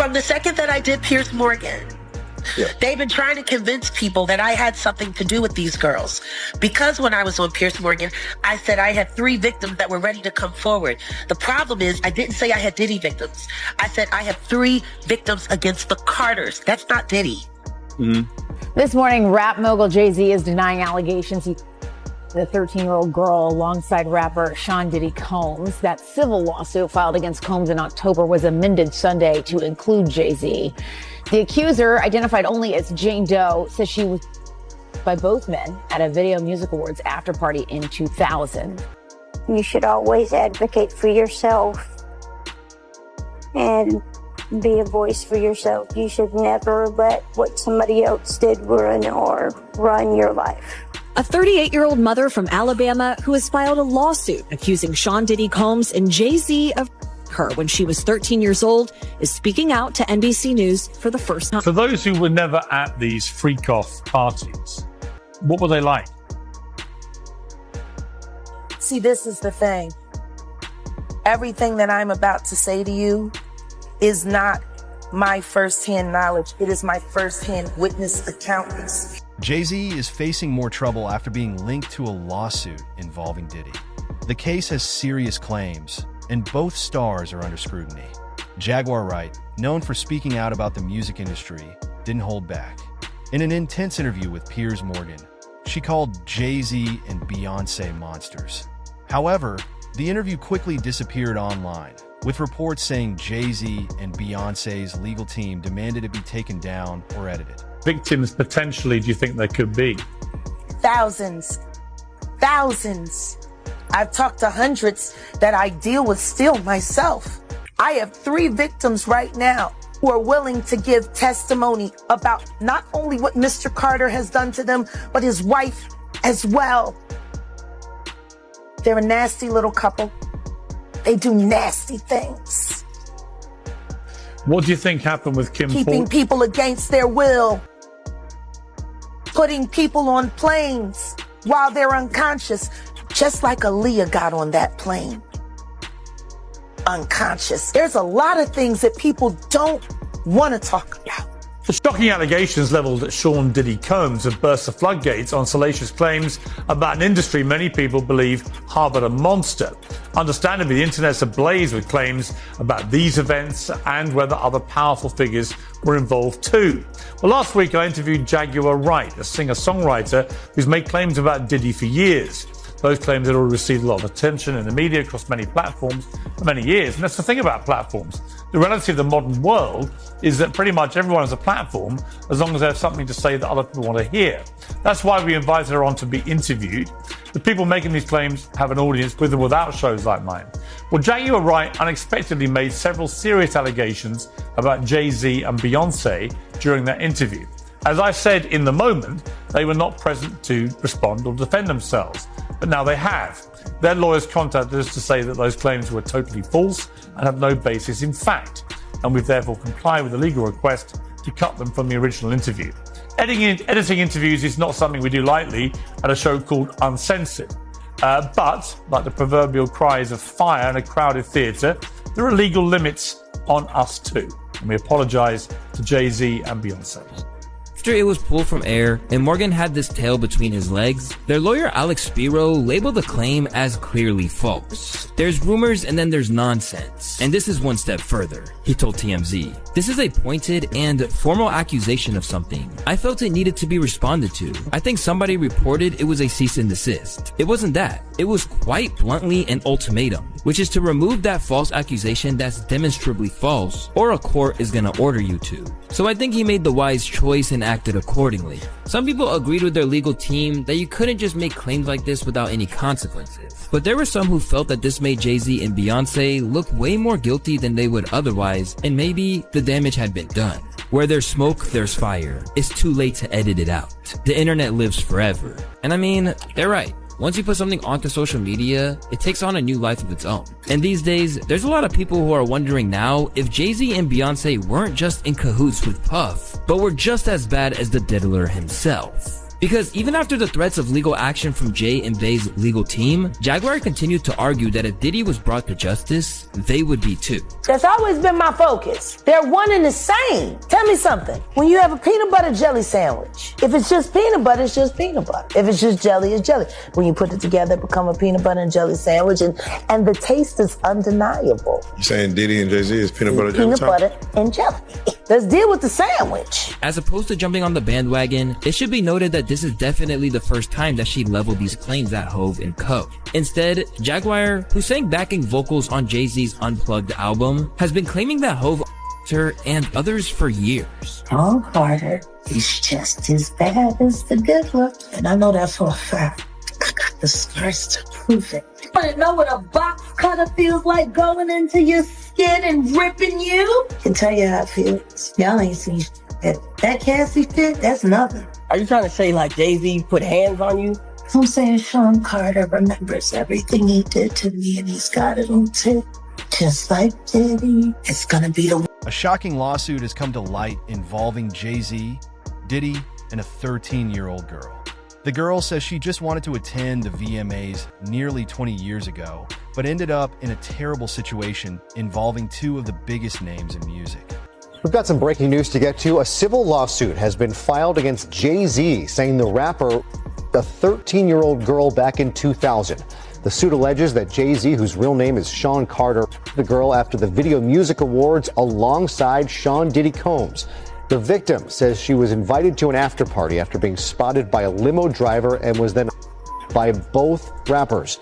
From the second that I did Piers Morgan, they've been trying to convince people that I had something to do with these girls. Because when I was on Piers Morgan, I said I had 3 victims that were ready to come forward. The problem is I didn't say I had Diddy victims. I said I have 3 victims against the Carters. That's not Diddy. This morning, rap mogul Jay-Z is denying allegations the 13-year-old girl alongside rapper Sean Diddy Combs. That civil lawsuit filed against Combs in October was amended Sunday to include Jay-Z. The accuser, identified only as Jane Doe, says she was by both men at a Video Music Awards after party in 2000. You should always advocate for yourself and be a voice for yourself. You should never let what somebody else did ruin or run your life. A 38-year-old mother from Alabama who has filed a lawsuit accusing Sean Diddy Combs and Jay-Z of her when she was 13 years old is speaking out to NBC News for the first time. For those who were never at these freak-off parties, what were they like? See, this is the thing. Everything that I'm about to say to you is not my firsthand knowledge. It is my firsthand witness accountants. Jay-Z is facing more trouble after being linked to a lawsuit involving Diddy. The case has serious claims, and both stars are under scrutiny. Jaguar Wright, known for speaking out about the music industry, didn't hold back. In an intense interview with Piers Morgan, she called Jay-Z and Beyoncé monsters. However, the interview quickly disappeared online, with reports saying Jay-Z and Beyoncé's legal team demanded it be taken down or edited. Victims potentially, do you think there could be? Thousands. I've talked to hundreds that I deal with still myself. I have 3 victims right now who are willing to give testimony about not only what Mr. Carter has done to them, but his wife as well. They're a nasty little couple. They do nasty things. What do you think happened with Kim Keeping Ford? people against their will. Putting people on planes while they're unconscious, just like Aaliyah got on that plane. Unconscious. There's a lot of things that people don't want to talk about. The shocking allegations levelled at Sean Diddy Combs have burst the floodgates on salacious claims about an industry many people believe harboured a monster. Understandably, the internet's ablaze with claims about these events and whether other powerful figures were involved too. Well, last week I interviewed Jaguar Wright, a singer-songwriter who's made claims about Diddy for years. Those claims had already received a lot of attention in the media across many platforms for many years. And that's the thing about platforms. The reality of the modern world is that pretty much everyone has a platform as long as they have something to say that other people want to hear. That's why we invited her on to be interviewed. The people making these claims have an audience with or without shows like mine. Well, Jaguar Wright unexpectedly made several serious allegations about Jay-Z and Beyoncé during that interview. As I said in the moment, they were not present to respond or defend themselves, but now they have. Their lawyers contacted us to say that those claims were totally false and have no basis in fact, and we've therefore complied with the legal request to cut them from the original interview. Editing interviews is not something we do lightly at a show called Uncensored. But, like the proverbial cries of fire in a crowded theatre, there are legal limits on us too. And we apologise to Jay-Z and Beyoncé. After it was pulled from air and Morgan had this tail between his legs, their lawyer Alex Spiro labeled the claim as clearly false. There's rumors and then there's nonsense. And this is one step further. He told TMZ, "This is a pointed and formal accusation of something. I felt it needed to be responded to. I think somebody reported it was a cease and desist. It wasn't that. It was quite bluntly an ultimatum, which is to remove that false accusation that's demonstrably false, or a court is gonna order you to. So I think he made the wise choice and acted accordingly." Some people agreed with their legal team that you couldn't just make claims like this without any consequences. But there were some who felt that this made Jay-Z and Beyoncé look way more guilty than they would otherwise, and maybe the damage had been done. Where there's smoke, there's fire. It's too late to edit it out. The internet lives forever. And I mean, they're right. Once you put something onto social media, it takes on a new life of its own. And these days, there's a lot of people who are wondering now if Jay-Z and Beyoncé weren't just in cahoots with Puff, but were just as bad as the diddler himself. Because even after the threats of legal action from Jay and Bay's legal team, Jaguar continued to argue that if Diddy was brought to justice, they would be too. That's always been my focus. They're one and the same. Tell me something. When you have a peanut butter jelly sandwich, if it's just peanut butter, it's just peanut butter. If it's just jelly, it's jelly. When you put it together, it becomes a peanut butter and jelly sandwich, and the taste is undeniable. You saying Diddy and Jay-Z is peanut butter jelly? Peanut butter and jelly. Let's deal with the sandwich. As opposed to jumping on the bandwagon, it should be noted that this is definitely the first time that she leveled these claims at Hove and Co. Instead, Jaguar, who sang backing vocals on Jay-Z's Unplugged album, has been claiming that Hove her and others for years. Sean Carter is just as bad as the good look, and I know that for a fact. I got the scars to prove it. You wanna know what a box cutter feels like going into your skin and ripping you? I can tell you how it feels. Y'all ain't seen shit. That Cassie fit, that's nothing. Are you trying to say like Jay-Z put hands on you? I'm saying Sean Carter remembers everything he did to me, and he's got it on tape. Just like Diddy, it's gonna be the... A shocking lawsuit has come to light involving Jay-Z, Diddy, and a 13-year-old girl. The girl says she just wanted to attend the VMAs nearly 20 years ago, but ended up in a terrible situation involving two of the biggest names in music. We've got some breaking news to get to. A civil lawsuit has been filed against Jay-Z, saying the rapper a 13-year-old girl back in 2000. The suit alleges that Jay-Z, whose real name is Sean Carter, the girl after the Video Music Awards alongside Sean Diddy Combs. The victim says she was invited to an after party after being spotted by a limo driver and was then by both rappers.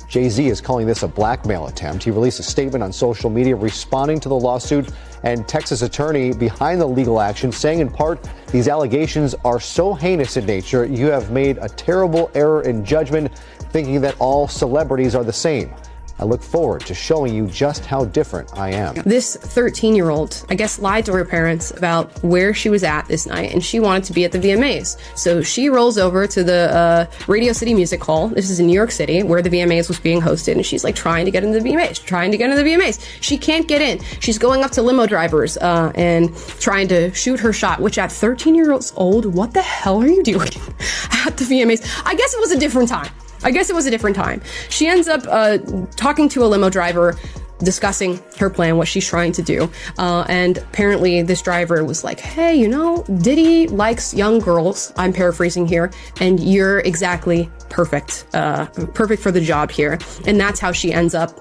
Jay-Z is calling this a blackmail attempt. He released a statement on social media responding to the lawsuit, and Texas attorney behind the legal action saying in part, these allegations are so heinous in nature, you have made a terrible error in judgment thinking that all celebrities are the same. I look forward to showing you just how different I am. This 13-year-old, I guess, lied to her parents about where she was at this night, and she wanted to be at the VMAs. So she rolls over to the Radio City Music Hall. This is in New York City, where the VMAs was being hosted, and she's like trying to get into the VMAs, She can't get in. She's going up to limo drivers and trying to shoot her shot, which at 13 years old, what the hell are you doing at the VMAs? I guess it was a different time. She ends up talking to a limo driver, discussing her plan, what she's trying to do. And apparently this driver was like, hey, you know, Diddy likes young girls. I'm paraphrasing here. And you're exactly perfect for the job here. And that's how she ends up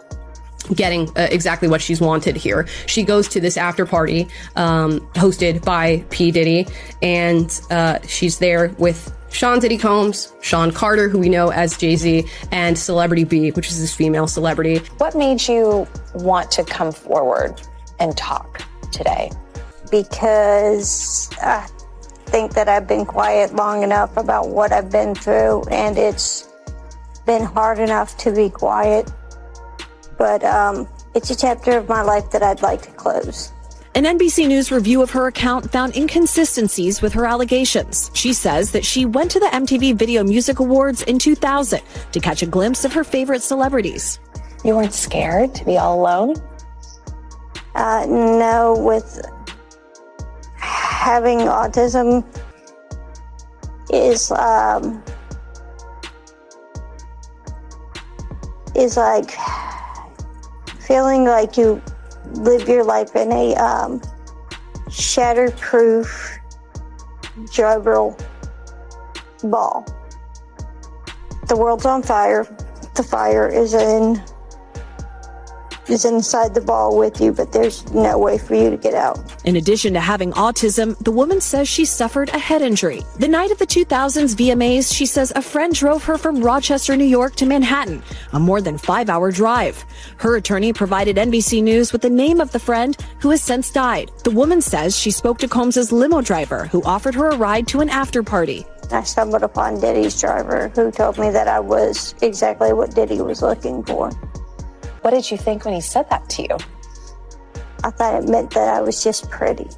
getting exactly what she's wanted here. She goes to this after party hosted by P. Diddy, and she's there with Sean Diddy Combs, Sean Carter, who we know as Jay-Z, and Celebrity B, which is this female celebrity. What made you want to come forward and talk today? Because I think that I've been quiet long enough about what I've been through, and it's been hard enough to be quiet. But it's a chapter of my life that I'd like to close. An NBC News review of her account found inconsistencies with her allegations. She says that she went to the MTV Video Music Awards in 2000 to catch a glimpse of her favorite celebrities. You weren't scared to be all alone? No, with having autism is like feeling like you live your life in a shatterproof juggle ball. The world's on fire. The fire is inside the ball with you, but there's no way for you to get out. In addition to having autism, the woman says she suffered a head injury. The night of the 2000s VMAs, she says a friend drove her from Rochester, New York to Manhattan, a more than 5-hour drive. Her attorney provided NBC News with the name of the friend who has since died. The woman says she spoke to Combs' limo driver, who offered her a ride to an after party. I stumbled upon Diddy's driver, who told me that I was exactly what Diddy was looking for. What did you think when he said that to you? I thought it meant that I was just pretty.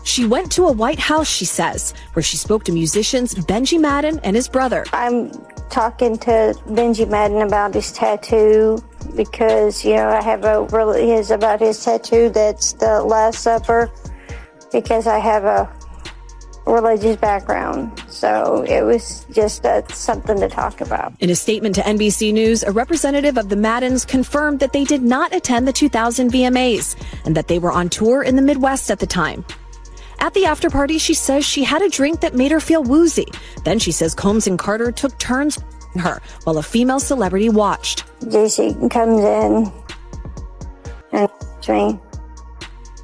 She went to a White House, she says, where she spoke to musicians Benji Madden and his brother. I'm talking to Benji Madden about his tattoo because, you know, I have about his tattoo that's the Last Supper, because I have religious background. So it was just something to talk about. In a statement to NBC News, a representative of the Maddens confirmed that they did not attend the 2000 VMAs and that they were on tour in the Midwest at the time. At the after party, she says she had a drink that made her feel woozy. Then she says Combs and Carter took turns her while a female celebrity watched. JC comes in and me.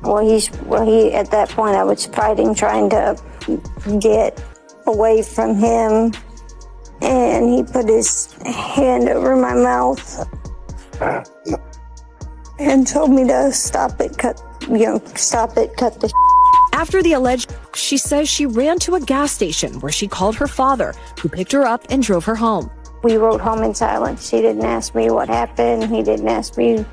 He at that point I was fighting, trying to get away from him, and he put his hand over my mouth and told me to stop it, cut the. After the alleged, she says she ran to a gas station where she called her father, who picked her up and drove her home. We rode home in silence. He didn't ask me what happened. He didn't ask me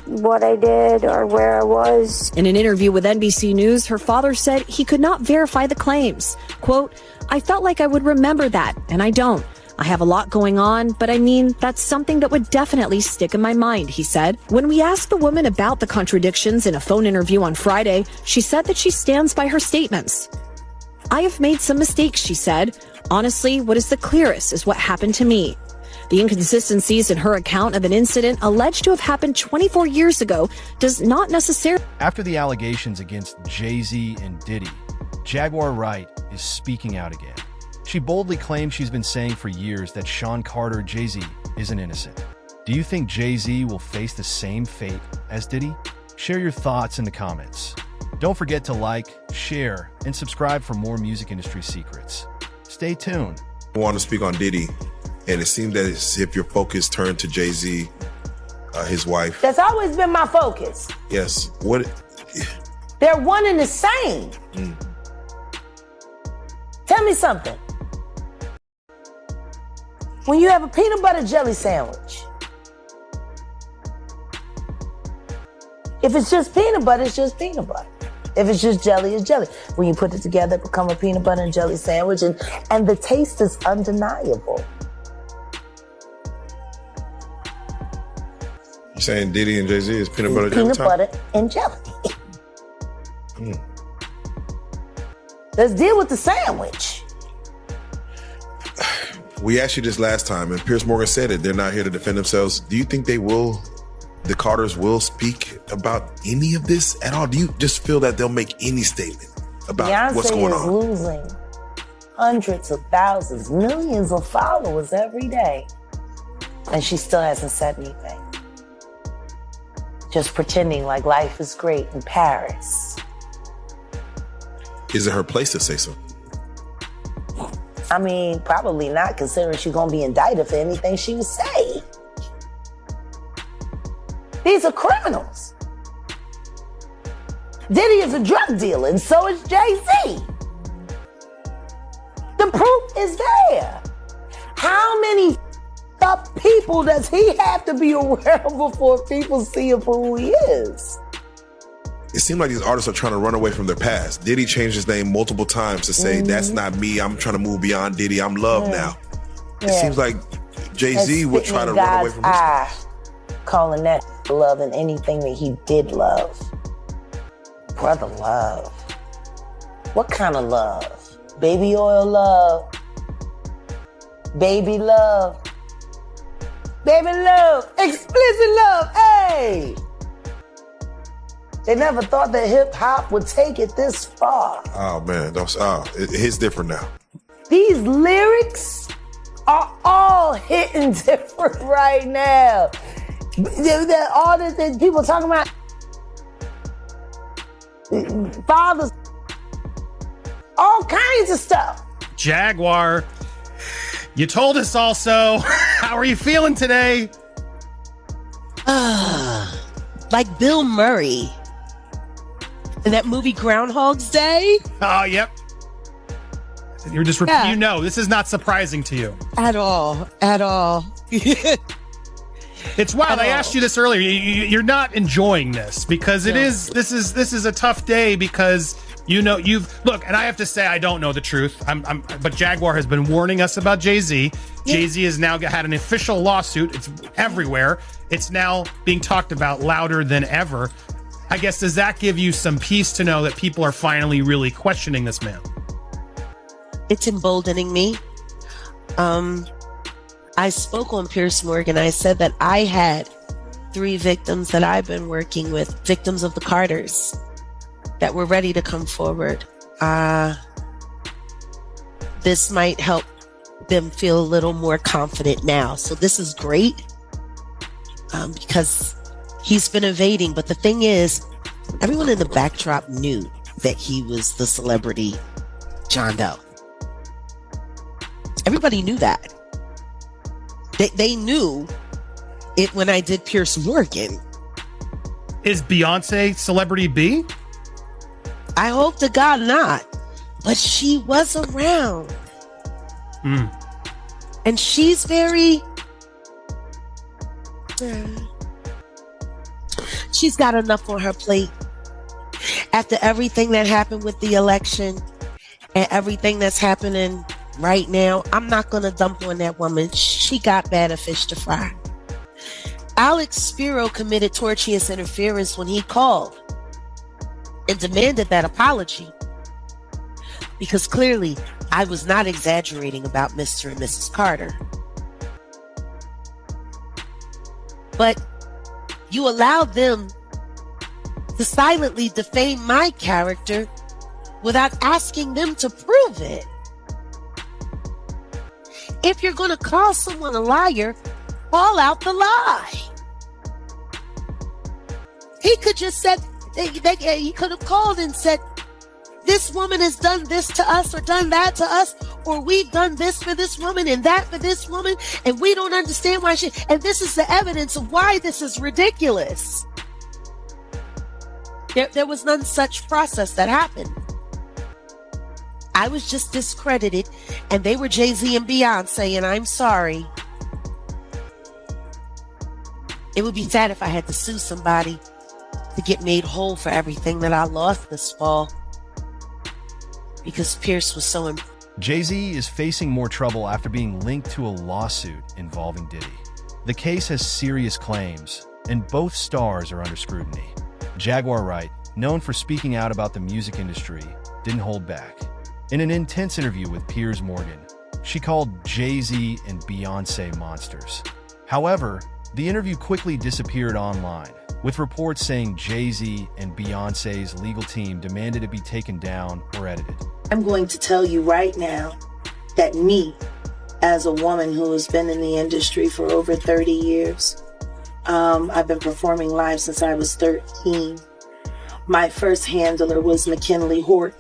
what I did or where I was. In an interview with NBC News, her father said he could not verify the claims. Quote, "I felt like I would remember that, and I don't. I have a lot going on, but I mean, that's something that would definitely stick in my mind," he said. When we asked the woman about the contradictions in a phone interview on Friday, she said that she stands by her statements. "I have made some mistakes," she said. "Honestly, what is the clearest is what happened to me." The inconsistencies in her account of an incident alleged to have happened 24 years ago does not necessarily... After the allegations against Jay-Z and Diddy, Jaguar Wright is speaking out again. She boldly claims she's been saying for years that Sean Carter, Jay-Z, isn't innocent. Do you think Jay-Z will face the same fate as Diddy? Share your thoughts in the comments. Don't forget to like, share, and subscribe for more music industry secrets. Stay tuned. I want to speak on Diddy, and it seemed that as if your focus turned to Jay-Z, his wife. That's always been my focus. Yes. What? They're one and the same. Tell me something. When you have a peanut butter jelly sandwich, if it's just peanut butter, it's just peanut butter. If it's just jelly, it's jelly. When you put it together, it becomes a peanut butter and jelly sandwich, and the taste is undeniable. You're saying Diddy and Jay-Z is peanut butter jelly? Peanut butter and jelly. Let's deal with the sandwich. We asked you this last time, and Piers Morgan said it. They're not here to defend themselves. Do you think the Carters will speak about any of this at all? Do you just feel that they'll make any statement about what's going on? Beyonce is losing hundreds of thousands, millions of followers every day. And she still hasn't said anything. Just pretending like life is great in Paris. Is it her place to say so? I mean, probably not, considering she's going to be indicted for anything she would say. These are criminals. Diddy is a drug dealer, and so is Jay-Z. The proof is there. How many up people does he have to be aware of before people see him for who he is? It seems like these artists are trying to run away from their past. Diddy changed his name multiple times to say, that's not me. I'm trying to move beyond Diddy. I'm Love now. It seems like Jay-Z would try to run away from his past. Calling that love and anything that he did love. Brother love. What kind of love? Baby oil love. Baby love. Baby love. Explicit love. Hey! They never thought that hip hop would take it this far. Oh man, it's different now. These lyrics are all hitting different right now. All this people talking about fathers, all kinds of stuff. Jaguar, you told us all so. How are you feeling today? Like Bill Murray in that movie Groundhog's Day. Oh, yep. You're just you know, this is not surprising to you at all. It's wild. I asked you this earlier. You're not enjoying this because this is a tough day because look, and I have to say I don't know the truth. But Jaguar has been warning us about Jay-Z. Yeah. Jay-Z has now had an official lawsuit. It's everywhere. It's now being talked about louder than ever. I guess, does that give you some peace to know that people are finally really questioning this man? It's emboldening me. I spoke on Piers Morgan. I said that I had 3 victims that I've been working with, victims of the Carters, that were ready to come forward. This might help them feel a little more confident now. So this is great because he's been evading. But the thing is, everyone in the backdrop knew that he was the celebrity John Doe. Everybody knew that. They knew it when I did Piers Morgan. Is Beyonce celebrity B? I hope to God not. But she was around. And she's very... she's got enough on her plate. After everything that happened with the election and everything that's happening right now, I'm not going to dump on that woman. She got better fish to fry. Alex Spiro committed tortious interference when he called and demanded that apology. Because clearly, I was not exaggerating about Mr. and Mrs. Carter. But you allowed them to silently defame my character without asking them to prove it. If you're going to call someone a liar, call out the lie. He could just said, he could have called and said, this woman has done this to us or done that to us, or we've done this for this woman and that for this woman, and we don't understand why she, and this is the evidence of why this is ridiculous. There was none such process that happened. I was just discredited, and they were Jay-Z and Beyonce, and I'm sorry. It would be sad if I had to sue somebody to get made whole for everything that I lost this fall. Because Piers was so Jay-Z is facing more trouble after being linked to a lawsuit involving Diddy. The case has serious claims, and both stars are under scrutiny. Jaguar Wright, known for speaking out about the music industry, didn't hold back. In an intense interview with Piers Morgan, she called Jay-Z and Beyonce monsters. However, the interview quickly disappeared online, with reports saying Jay-Z and Beyonce's legal team demanded it be taken down or edited. I'm going to tell you right now that me, as a woman who has been in the industry for over 30 years, I've been performing live since I was 13. My first handler was McKinley Horton.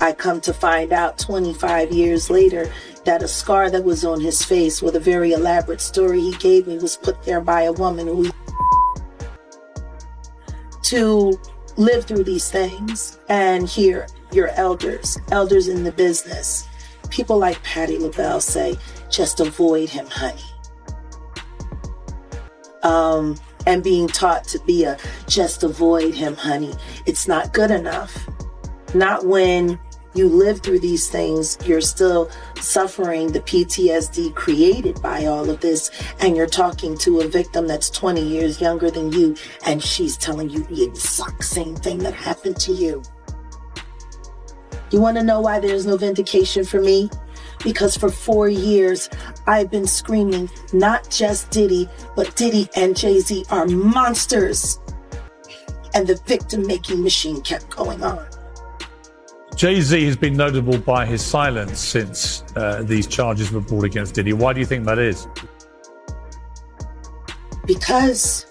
I come to find out 25 years later that a scar that was on his face with a very elaborate story he gave me was put there by a woman who to live through these things and hear your elders in the business, people like Patti LaBelle say, just avoid him, honey. And being taught to be just avoid him, honey. It's not good enough. Not when you live through these things, you're still suffering the PTSD created by all of this, and you're talking to a victim that's 20 years younger than you, and she's telling you the exact same thing that happened to you. You want to know why there's no vindication for me? Because for 4 years, I've been screaming, not just Diddy, but Diddy and Jay-Z are monsters. And the victim-making machine kept going on. Jay-Z has been notable by his silence since these charges were brought against Diddy. Why do you think that is? Because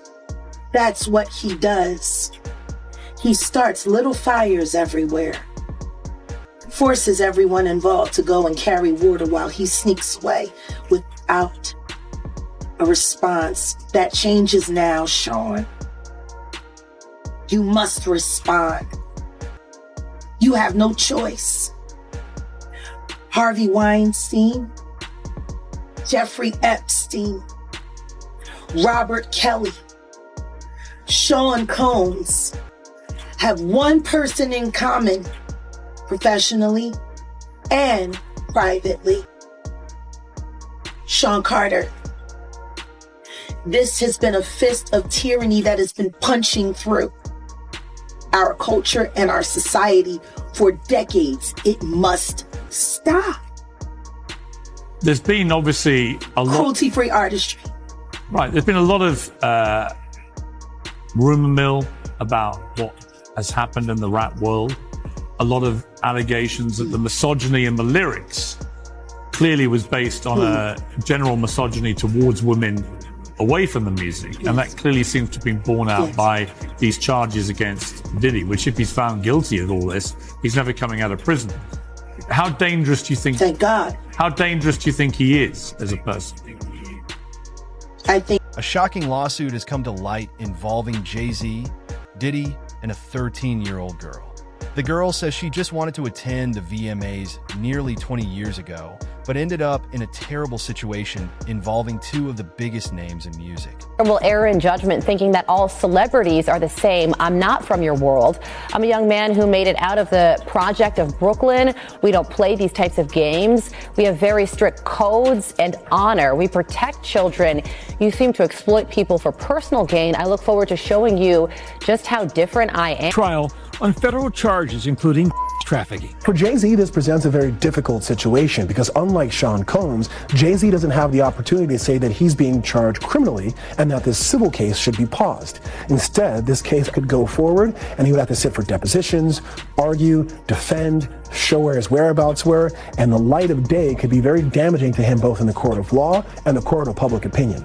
that's what he does. He starts little fires everywhere. Forces everyone involved to go and carry water while he sneaks away without a response. That changes now, Sean. You must respond. You have no choice. Harvey Weinstein, Jeffrey Epstein, Robert Kelly, Sean Combs have one person in common, professionally and privately. Sean Carter. This has been a fist of tyranny that has been punching through. our culture and our society for decades. It must stop. There's been obviously a lot... Cruelty-free artistry. Right, there's been a lot of rumor mill about what has happened in the rap world. A lot of allegations that the misogyny in the lyrics clearly was based on a general misogyny towards women away from the music. And that clearly seems to have been borne out by these charges against Diddy, which if he's found guilty of all this, he's never coming out of prison. How dangerous do you think... Thank God. How dangerous do you think he is as a person? I think... A shocking lawsuit has come to light involving Jay-Z, Diddy, and a 13-year-old girl. The girl says she just wanted to attend the VMAs nearly 20 years ago, but ended up in a terrible situation involving two of the biggest names in music. Will err in judgment thinking that all celebrities are the same. I'm not from your world. I'm a young man who made it out of the project of Brooklyn. We don't play these types of games. We have very strict codes and honor. We protect children. You seem to exploit people for personal gain. I look forward to showing you just how different I am. Trial on federal charges, including trafficking. For Jay-Z, this presents a very difficult situation because unlike Sean Combs, Jay-Z doesn't have the opportunity to say that he's being charged criminally and that this civil case should be paused. Instead, this case could go forward and he would have to sit for depositions, argue, defend, show where his whereabouts were, and the light of day could be very damaging to him both in the court of law and the court of public opinion.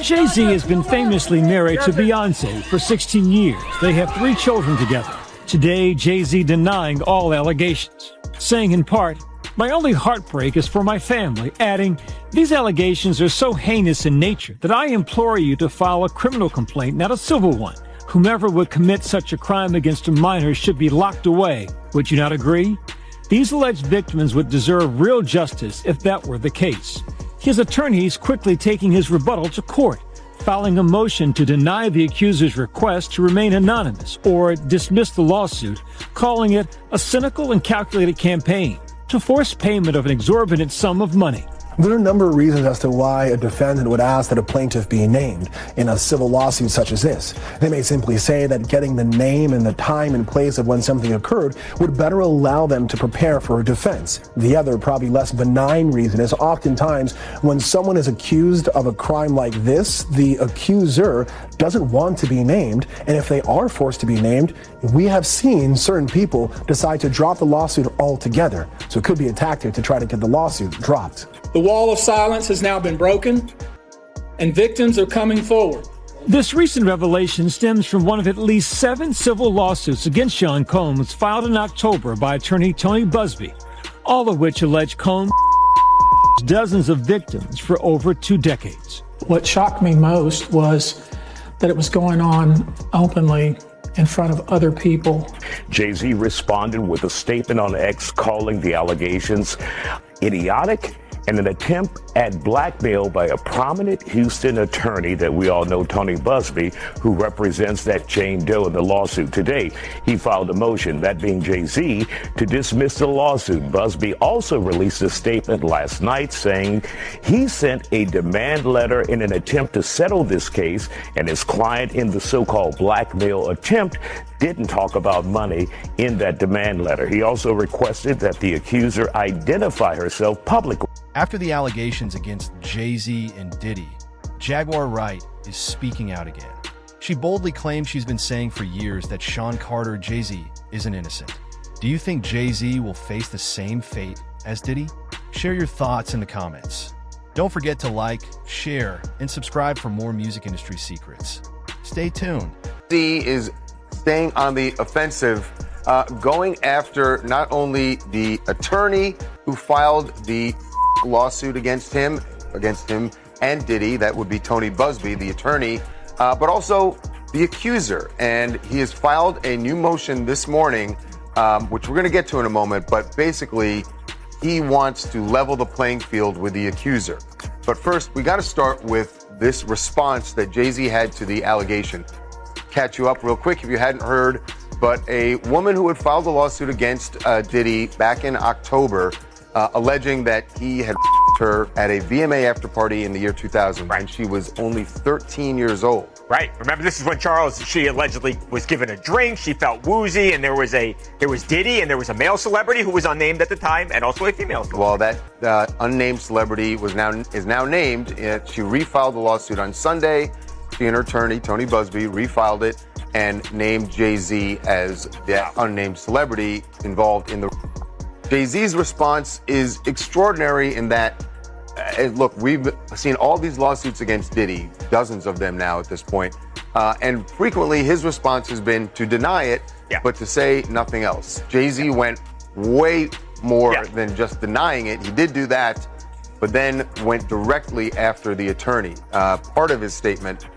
Jay-Z has been famously married to Beyonce for 16 years. They have 3 children together. Today, Jay-Z denying all allegations, saying in part, "My only heartbreak is for my family," adding, "These allegations are so heinous in nature that I implore you to file a criminal complaint, not a civil one. Whomever would commit such a crime against a minor should be locked away. Would you not agree?" These alleged victims would deserve real justice if that were the case. His attorneys quickly taking his rebuttal to court, filing a motion to deny the accuser's request to remain anonymous or dismiss the lawsuit, calling it a cynical and calculated campaign to force payment of an exorbitant sum of money. There are a number of reasons as to why a defendant would ask that a plaintiff be named in a civil lawsuit such as this. They may simply say that getting the name and the time and place of when something occurred would better allow them to prepare for a defense. The other, probably less benign reason is oftentimes when someone is accused of a crime like this, the accuser doesn't want to be named, and if they are forced to be named, we have seen certain people decide to drop the lawsuit altogether. So it could be a tactic to try to get the lawsuit dropped. The wall of silence has now been broken, and victims are coming forward. This recent revelation stems from one of at least 7 civil lawsuits against Sean Combs filed in October by attorney Tony Busby, all of which allege Combs dozens of victims for over 2 decades. What shocked me most was that it was going on openly in front of other people. Jay-Z responded with a statement on X calling the allegations idiotic and an attempt at blackmail by a prominent Houston attorney that we all know, Tony Busby, who represents that Jane Doe in the lawsuit today. He filed a motion, that being Jay-Z, to dismiss the lawsuit. Busby also released a statement last night saying he sent a demand letter in an attempt to settle this case, and his client in the so-called blackmail attempt didn't talk about money in that demand letter. He also requested that the accuser identify herself publicly. After the allegations against Jay-Z and Diddy, Jaguar Wright is speaking out again. She boldly claims she's been saying for years that Sean Carter Jay-Z isn't innocent. Do you think Jay-Z will face the same fate as Diddy? Share your thoughts in the comments. Don't forget to like, share, and subscribe for more music industry secrets. Stay tuned. Jay-Z is staying on the offensive, going after not only the attorney who filed the lawsuit against him and Diddy, that would be Tony Busby, the attorney, but also the accuser. And he has filed a new motion this morning, which we're going to get to in a moment, but basically he wants to level the playing field with the accuser. But first, we got to start with this response that Jay-Z had to the allegation. Catch you up real quick if you hadn't heard, but a woman who had filed a lawsuit against Diddy back in October, alleging that he had her at a VMA after party in the year 2000 when she was only 13 years old. Right. Remember, this is when she allegedly was given a drink. She felt woozy, and there was Diddy, and there was a male celebrity who was unnamed at the time, and also a female celebrity. Well, that unnamed celebrity is now named. She refiled the lawsuit on Sunday. She and her attorney, Tony Busby, refiled it and named Jay-Z as the unnamed celebrity involved in the. Jay-Z's response is extraordinary in that. Look, we've seen all these lawsuits against Diddy, dozens of them now at this point, and frequently his response has been to deny it, but to say nothing else. Jay-Z went way more than just denying it. He did do that, but then went directly after the attorney. Part of his statement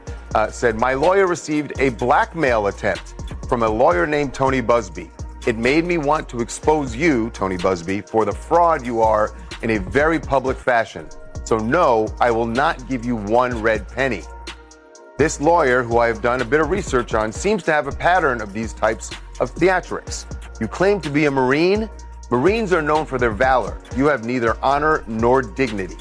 said, "My lawyer received a blackmail attempt from a lawyer named Tony Busby. It made me want to expose you, Tony Busby, for the fraud you are in a very public fashion. So no, I will not give you one red penny. This lawyer, who I have done a bit of research on, seems to have a pattern of these types of theatrics. You claim to be a Marine. Marines are known for their valor. You have neither honor nor dignity."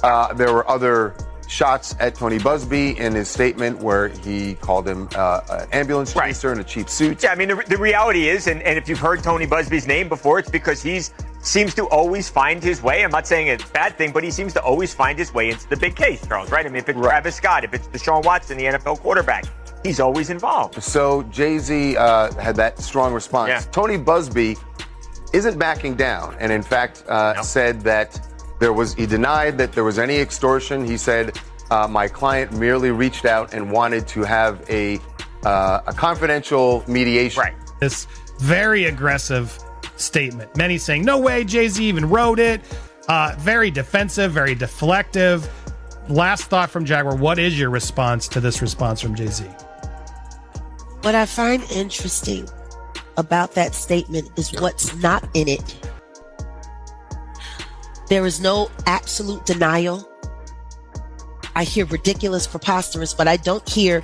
There were other shots at Tony Busby in his statement where he called him an ambulance chaser in a cheap suit. Yeah, I mean, the reality is, and if you've heard Tony Busby's name before, it's because he seems to always find his way. I'm not saying it's a bad thing, but he seems to always find his way into the big case, Charles, right? I mean, if it's Travis Scott, if it's Deshaun Watson, the NFL quarterback, he's always involved. So Jay-Z had that strong response. Yeah. Tony Busby isn't backing down, and in fact said that he denied that there was any extortion. He said, my client merely reached out and wanted to have a confidential mediation. Right. This very aggressive statement. Many saying, no way Jay-Z even wrote it. Very defensive, very deflective. Last thought from Jaguar. What is your response to this response from Jay-Z? What I find interesting about that statement is what's not in it. There is no absolute denial. I hear ridiculous, preposterous, but I don't hear,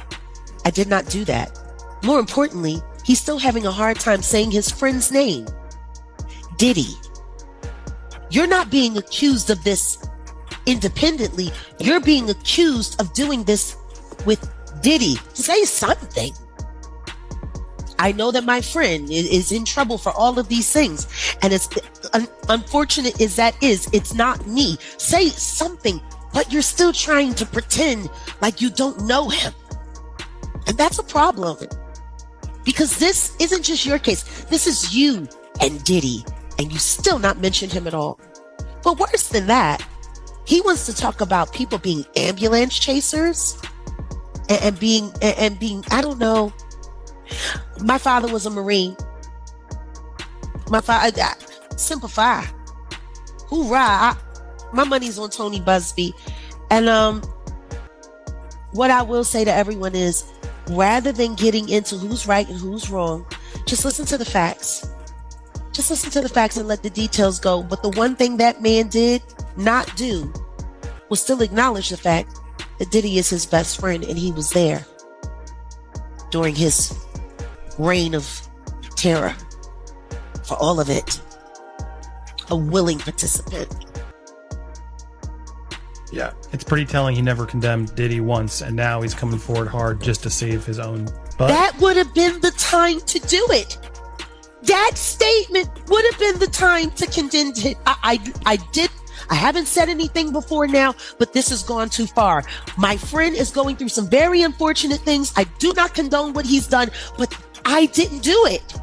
I did not do that. More importantly, he's still having a hard time saying his friend's name. Diddy. You're not being accused of this independently. You're being accused of doing this with Diddy. Say something. I know that my friend is in trouble for all of these things. And it's unfortunate as that is, it's not me. Say something, but you're still trying to pretend like you don't know him. And that's a problem. Because this isn't just your case. This is you and Diddy. And you still not mentioned him at all. But worse than that, he wants to talk about people being ambulance chasers and being, I don't know. My father was a Marine. My father, Semper Fi. Hoorah. My money's on Tony Busby. And what I will say to everyone is, rather than getting into who's right and who's wrong, just listen to the facts. Just listen to the facts and let the details go. But the one thing that man did not do was still acknowledge the fact that Diddy is his best friend and he was there during his reign of terror for all of it. A willing participant. Yeah. It's pretty telling he never condemned Diddy once, and now he's coming forward hard just to save his own butt. That would have been the time to do it. That statement would have been the time to condemn it. I haven't said anything before now, but this has gone too far. My friend is going through some very unfortunate things. I do not condone what he's done, but I didn't do it.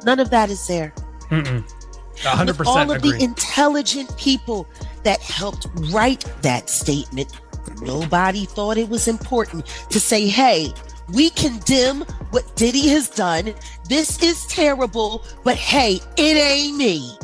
None of that is there. 100% With all of agree. the intelligent people that helped write that statement, nobody thought it was important to say, hey, we condemn what Diddy has done. This is terrible, but hey, it ain't me.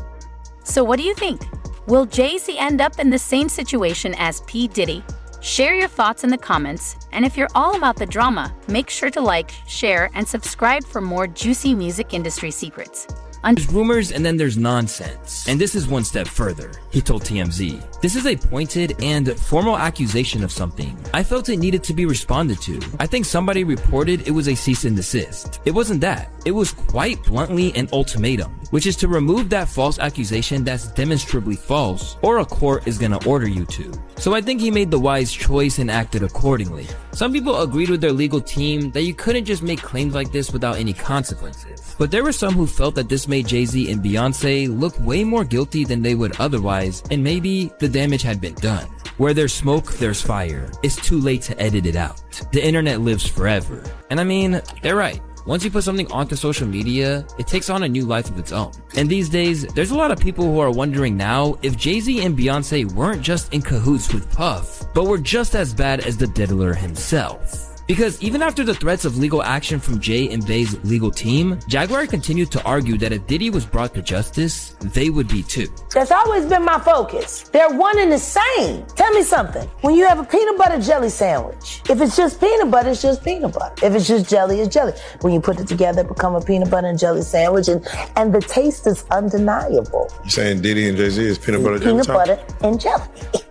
So what do you think? Will Jay-Z end up in the same situation as P. Diddy? Share your thoughts in the comments, and if you're all about the drama, make sure to like, share, and subscribe for more juicy music industry secrets. There's rumors and then there's nonsense. And this is one step further, he told TMZ. This is a pointed and formal accusation of something. I felt it needed to be responded to. I think somebody reported it was a cease and desist. It wasn't that. It was quite bluntly an ultimatum. which is to remove that false accusation that's demonstrably false, or a court is gonna order you to. So I think he made the wise choice and acted accordingly. Some people agreed with their legal team that you couldn't just make claims like this without any consequences. But there were some who felt that this made Jay-Z and Beyonce look way more guilty than they would otherwise, and maybe the damage had been done. Where there's smoke, there's fire. It's too late to edit it out. The internet lives forever. And I mean, they're right. Once you put something onto social media, it takes on a new life of its own. And these days, there's a lot of people who are wondering now if Jay-Z and Beyonce weren't just in cahoots with Puff, but were just as bad as the diddler himself. Because even after the threats of legal action from Jay and Bey's legal team, Jaguar continued to argue that if Diddy was brought to justice, they would be too. That's always been my focus. They're one and the same. Tell me something. When you have a peanut butter jelly sandwich, if it's just peanut butter, it's just peanut butter. If it's just jelly, it's jelly. When you put it together, it becomes a peanut butter and jelly sandwich, and the taste is undeniable. You saying Diddy and Jay-Z is peanut butter jelly? Peanut butter and jelly.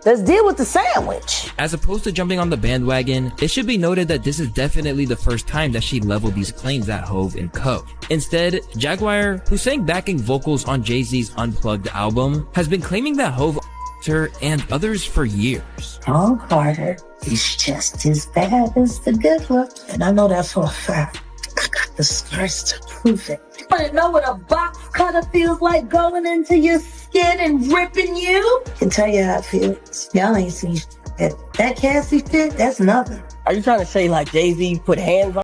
Let's deal with the sandwich. As opposed to jumping on the bandwagon, it should be noted that this is definitely the first time that she leveled these claims at Hove and Co. Instead, Jaguar, who sang backing vocals on Jay-Z's Unplugged album, has been claiming that Hove her and others for years. Sean Carter is just as bad as the diddler, and I know that for a fact. I got the scars to prove it. You wanna know what a box cutter feels like going into your skin and ripping you? I can tell you how it feels. Y'all ain't seen that Cassie fit, that's nothing. Are you trying to say like Jay-Z put hands on